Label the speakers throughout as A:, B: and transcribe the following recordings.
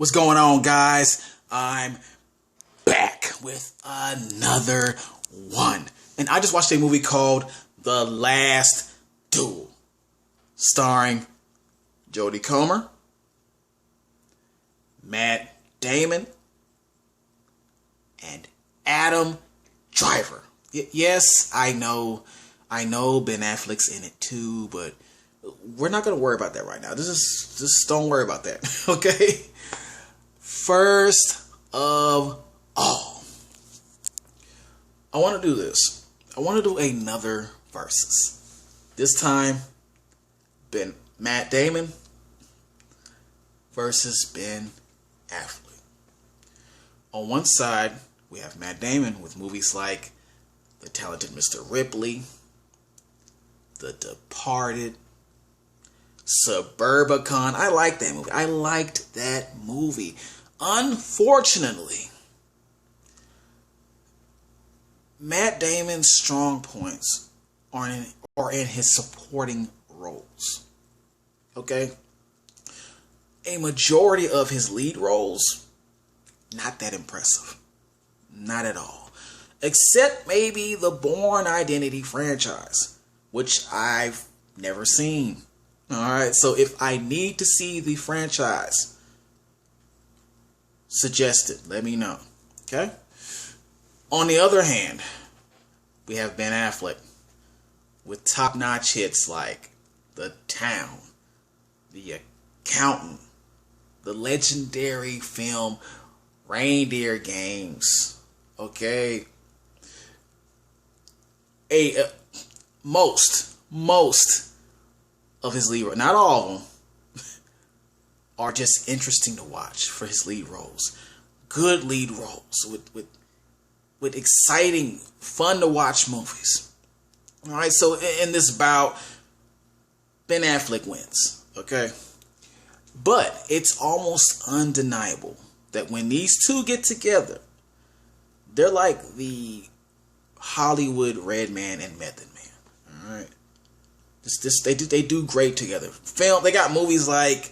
A: What's going on, guys? I'm back with another one. And I just watched a movie called The Last Duel, starring Jodie Comer, Matt Damon, and Adam Driver. Yes, I know Ben Affleck's in it too, but we're not going to worry about that right now. Just don't worry about that, okay? First of all, I want to do this. I want to do another versus. This time, Matt Damon versus Ben Affleck. On one side, we have Matt Damon with movies like The Talented Mr. Ripley, The Departed, Suburbicon. I like that movie. I liked that movie. Unfortunately, Matt Damon's strong points are in his supporting roles. Okay? A majority of his lead roles, not that impressive. Not at all. Except maybe the Bourne Identity franchise, which I've never seen. Alright, so if I need to see the franchise, suggest it. Let me know. Okay? On the other hand, we have Ben Affleck with top-notch hits like The Town, The Accountant, the legendary film Reindeer Games. Okay? Most of his lead roles, not all of them, are just interesting to watch for his lead roles. Good lead roles with exciting, fun to watch movies. Alright, so in this bout, Ben Affleck wins. Okay? But it's almost undeniable that when these two get together, they're like the Hollywood Redman and Method Man. Alright? They do great together. They got movies like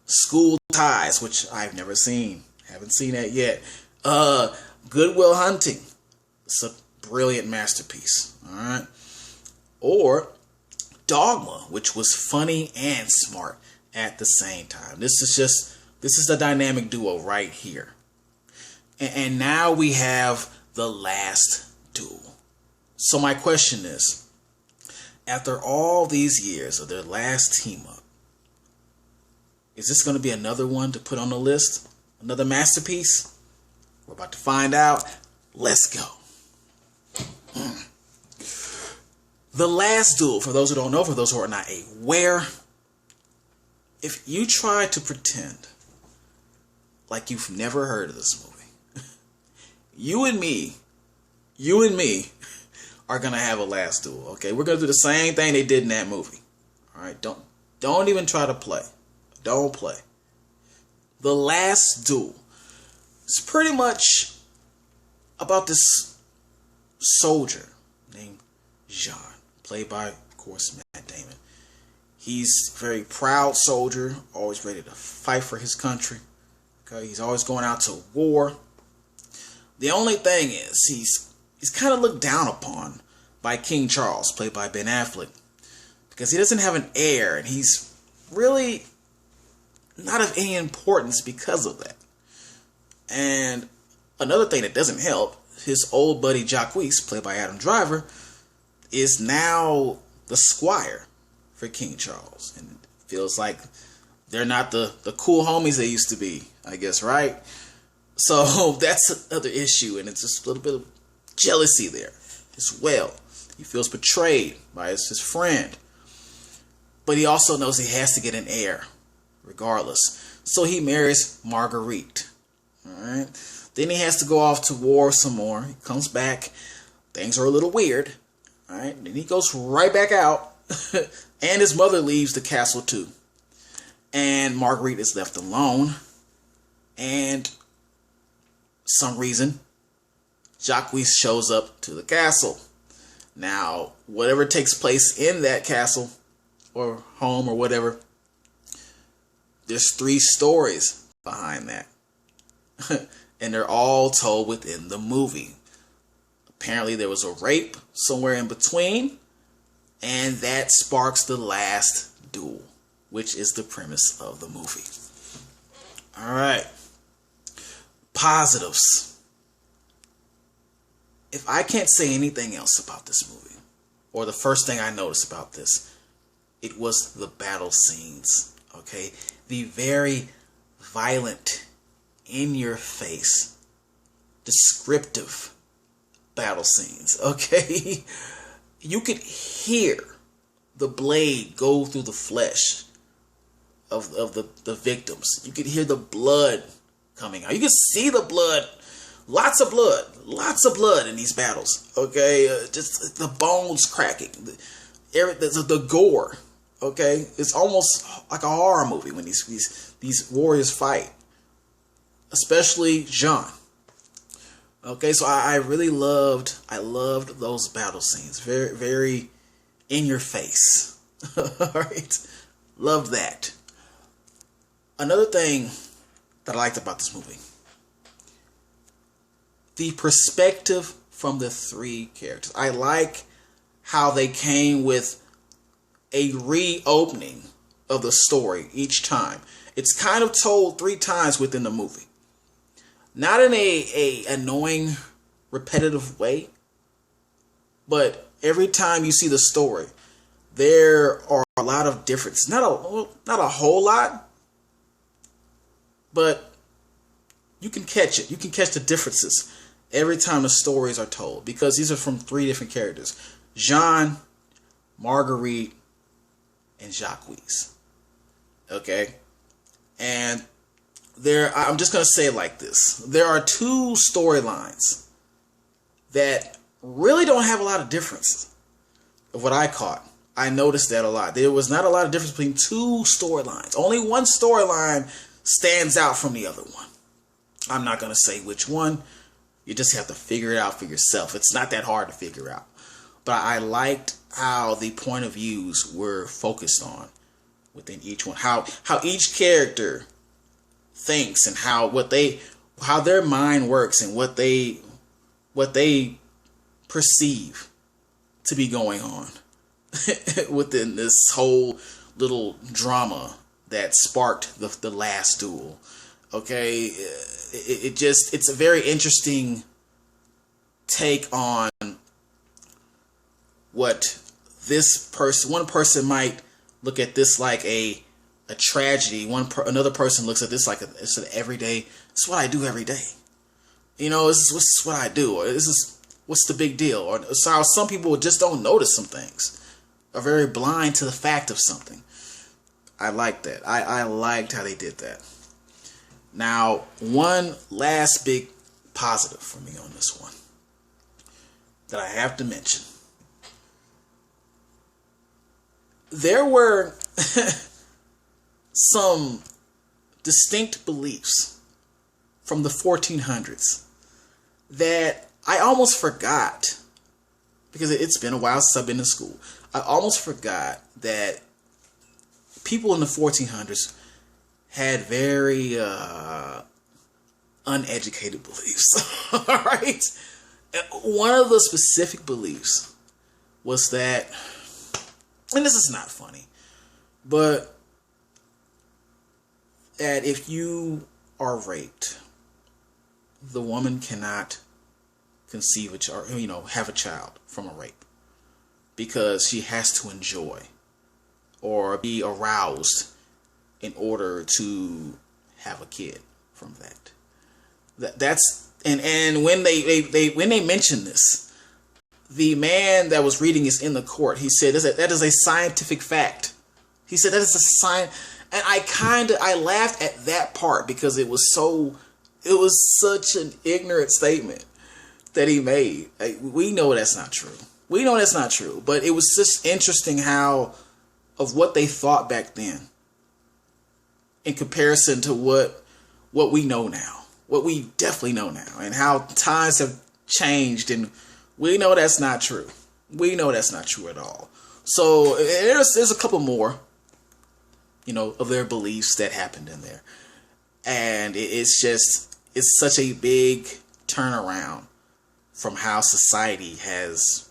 A: School Ties, which I've never seen. Haven't seen that yet. Good Will Hunting. It's a brilliant masterpiece. Alright? Or Dogma, which was funny and smart at the same time. This is the dynamic duo right here. And now we have The Last Duel. So my question is, after all these years of their last team up, is this going to be another one to put on the list? Another masterpiece? We're about to find out. Let's go. The Last Duel, for those who don't know, for those who are not aware, if you try to pretend like you've never heard of this movie, you and me are going to have a Last Duel, okay? We're going to do the same thing they did in that movie. All right? Don't even try to play. Don't play. The Last Duel is pretty much about this soldier named Jean, played by, of course, Matt Damon. He's a very proud soldier, always ready to fight for his country. Okay, he's always going out to war. The only thing is, he's kind of looked down upon by King Charles, played by Ben Affleck, because he doesn't have an heir, and he's really not of any importance because of that. And another thing that doesn't help, his old buddy Jacques, played by Adam Driver, is now the squire for King Charles. And it feels like they're not the cool homies they used to be, I guess, right? So that's another issue, and it's just a little bit of jealousy there as well. He feels betrayed by his friend. But he also knows he has to get an heir, regardless. So he marries Marguerite. Alright? Then he has to go off to war some more. He comes back. Things are a little weird. Alright? Then he goes right back out. And his mother leaves the castle too. And Marguerite is left alone. And some reason, Jacques shows up to the castle. Now, whatever takes place in that castle, or home, or whatever, there's 3 stories behind that. And they're all told within the movie. Apparently there was a rape somewhere in between, and that sparks the last duel, which is the premise of the movie. All right. Positives. If I can't say anything else about this movie, or the first thing I noticed about this, it was the battle scenes. Okay? The very violent, in your face, descriptive battle scenes. Okay? You could hear the blade go through the flesh of the victims. You could hear the blood coming out. You could see the blood. Lots of blood in these battles. Okay, just the bones cracking, the gore. Okay, it's almost like a horror movie when these warriors fight, especially Jean. Okay, so I really loved those battle scenes. Very, very in your face. All right, loved that. Another thing that I liked about this movie, the perspective from the three characters. I like how they came with a reopening of the story each time. It's kind of told 3 times within the movie. Not in a annoying, repetitive way, but every time you see the story, there are a lot of differences. Not a whole lot, but you can catch it. You can catch the differences every time the stories are told, because these are from 3 different characters: Jean, Marguerite, and Jacques. Okay? And I'm just going to say it like this. There are 2 storylines that really don't have a lot of difference of what I caught. I noticed that a lot. There was not a lot of difference between 2 storylines. Only one storyline stands out from the other one. I'm not going to say which one. You just have to figure it out for yourself. It's not that hard to figure out. But I liked how the point of views were focused on within each one. How each character thinks, and how their mind works, and what they perceive to be going on within this whole little drama that sparked the last duel. Okay, it's a very interesting take on what one person might look at this like a tragedy. Another person looks at this like it's an everyday. It's what I do every day. You know, this is what I do. Or this is what's the big deal. Or so some people just don't notice some things. Are very blind to the fact of something. I like that. I liked how they did that. Now, one last big positive for me on this one that I have to mention. There were some distinct beliefs from the 1400s that I almost forgot, because it's been a while since I've been in school. I almost forgot that people in the 1400s had very uneducated beliefs. All right? One of the specific beliefs was that, and this is not funny, but that if you are raped, the woman cannot conceive a child, have a child from a rape, because she has to enjoy or be aroused in order to have a kid from that. That's and when they mentioned this, the man that was reading is in the court. He said that is a scientific fact. He said that is a science, and I laughed at that part, because it was such an ignorant statement that he made. We know that's not true. We know that's not true, but it was just interesting of what they thought back then in comparison to what we know now, what we definitely know now, and how times have changed, and we know that's not true. We know that's not true at all. So there's a couple more, of their beliefs that happened in there, and it's it's such a big turnaround from how society has,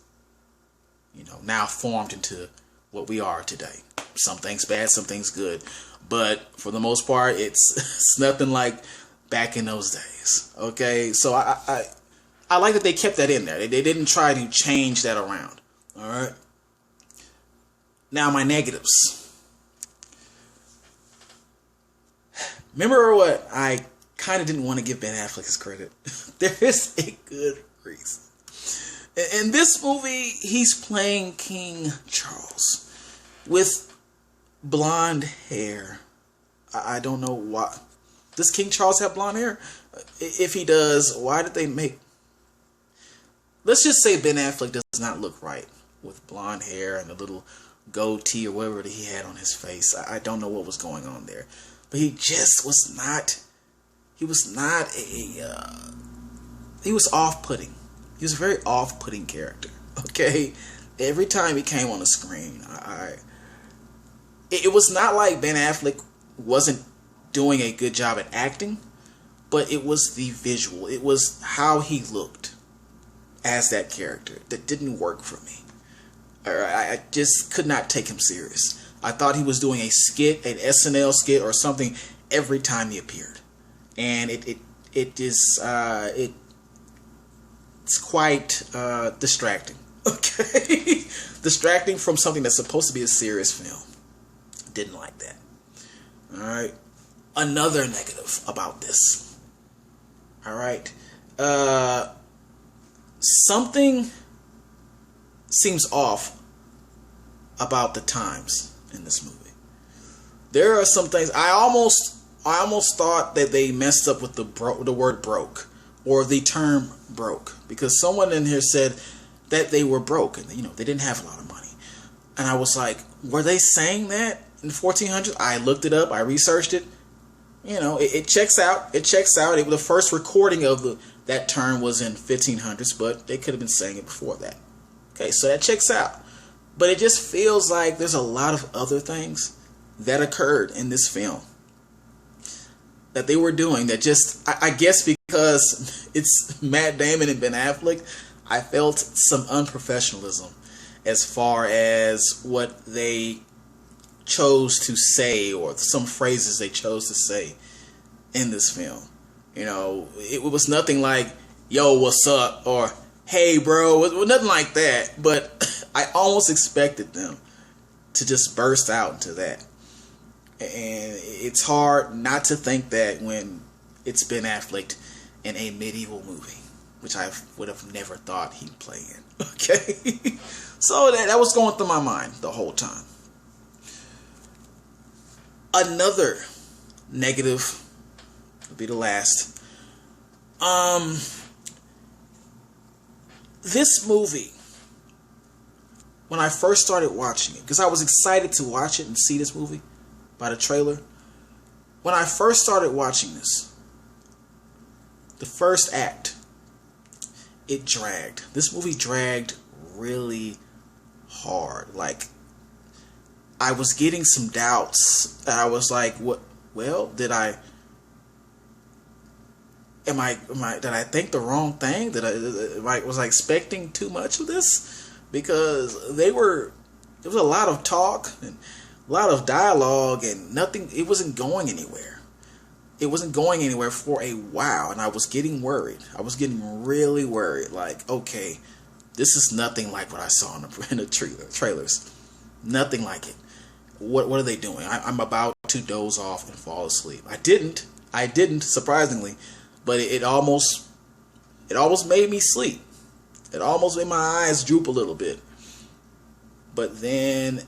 A: now formed into what we are today. Some things bad, some things good, but for the most part, it's nothing like back in those days. Okay, so I like that they kept that in there. They didn't try to change that around. All right. Now my negatives. Remember what I kind of didn't want to give Ben Affleck his credit. There is a good reason. In this movie, he's playing King Charles with blonde hair. I don't know why. Does King Charles have blonde hair? If he does, why did they make... Let's just say Ben Affleck does not look right with blonde hair and a little goatee or whatever that he had on his face. I don't know what was going on there. But he just was not... He was not a... he was off-putting. He was a very off-putting character. Okay? Every time he came on the screen, it was not like Ben Affleck wasn't doing a good job at acting, but it was the visual. It was how he looked as that character that didn't work for me. I just could not take him serious. I thought he was doing a skit, an SNL skit or something every time he appeared. And it's quite distracting. Okay? Distracting from something that's supposed to be a serious film. Didn't like that. Alright. Another negative about this. Alright. Something seems off about the times in this movie. There are some things I almost thought that they messed up with the word broke or the term broke, because someone in here said that they were broke and they didn't have a lot of money. And I was like, were they saying that in the 1400s? I looked it up, I researched it. It checks out. It checks out. The first recording of that term was in 1500s, but they could have been saying it before that. Okay, so that checks out. But it just feels like there's a lot of other things that occurred in this film that they were doing that just, I guess because it's Matt Damon and Ben Affleck, I felt some unprofessionalism as far as what they chose to say or some phrases they chose to say in this film. It was nothing like, yo, what's up? Or, hey, bro. It was nothing like that. But I almost expected them to just burst out into that. And it's hard not to think that when it's Ben Affleck in a medieval movie, which I would have never thought he'd play in. Okay? So that was going through my mind the whole time. Another negative will be the last. This movie, when I first started watching it, because I was excited to watch it and see this movie by the trailer. When I first started watching this, the first act, it dragged. This movie dragged really hard. Like, I was getting some doubts. I was like, "What? Well, did I think the wrong thing? Was I expecting too much of this?" Because there was a lot of talk and a lot of dialogue and nothing. It wasn't going anywhere. It wasn't going anywhere for a while, and I was getting worried. I was getting really worried. Like, okay, this is nothing like what I saw in the trailers. Nothing like it. What are they doing? I'm about to doze off and fall asleep. I didn't, surprisingly, but it almost made me sleep. It almost made my eyes droop a little bit. But then,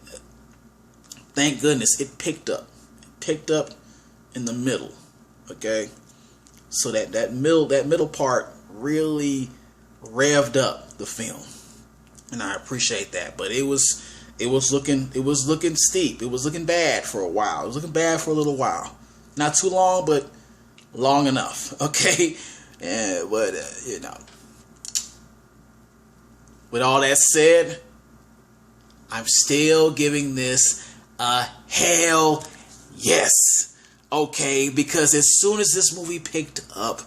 A: thank goodness, it picked up. It picked up in the middle. Okay? So that middle part really revved up the film. And I appreciate that. But it was looking steep. It was looking bad for a while. It was looking bad for a little while. Not too long, but long enough. Okay? But with all that said, I'm still giving this a hell yes. Okay? Because as soon as this movie picked up,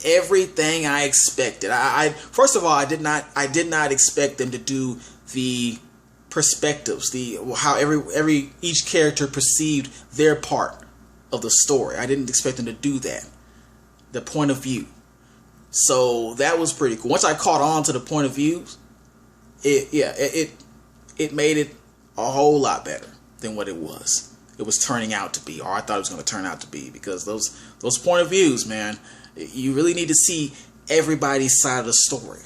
A: everything I expected. I first of all, I did not expect them to do the perspectives, how each character perceived their part of the story. I didn't expect them to do that. The point of view. So that was pretty cool. Once I caught on to the point of views, it made it a whole lot better than what it was. It was turning out to be, or I thought it was going to turn out to be, because those point of views, man, you really need to see everybody's side of the story,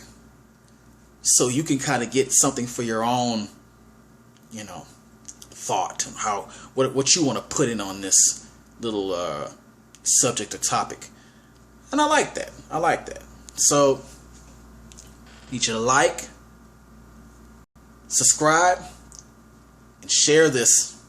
A: so you can kind of get something for your own, thought and what you want to put in on this little subject or topic. And I like that. So, need you to like, subscribe, and share this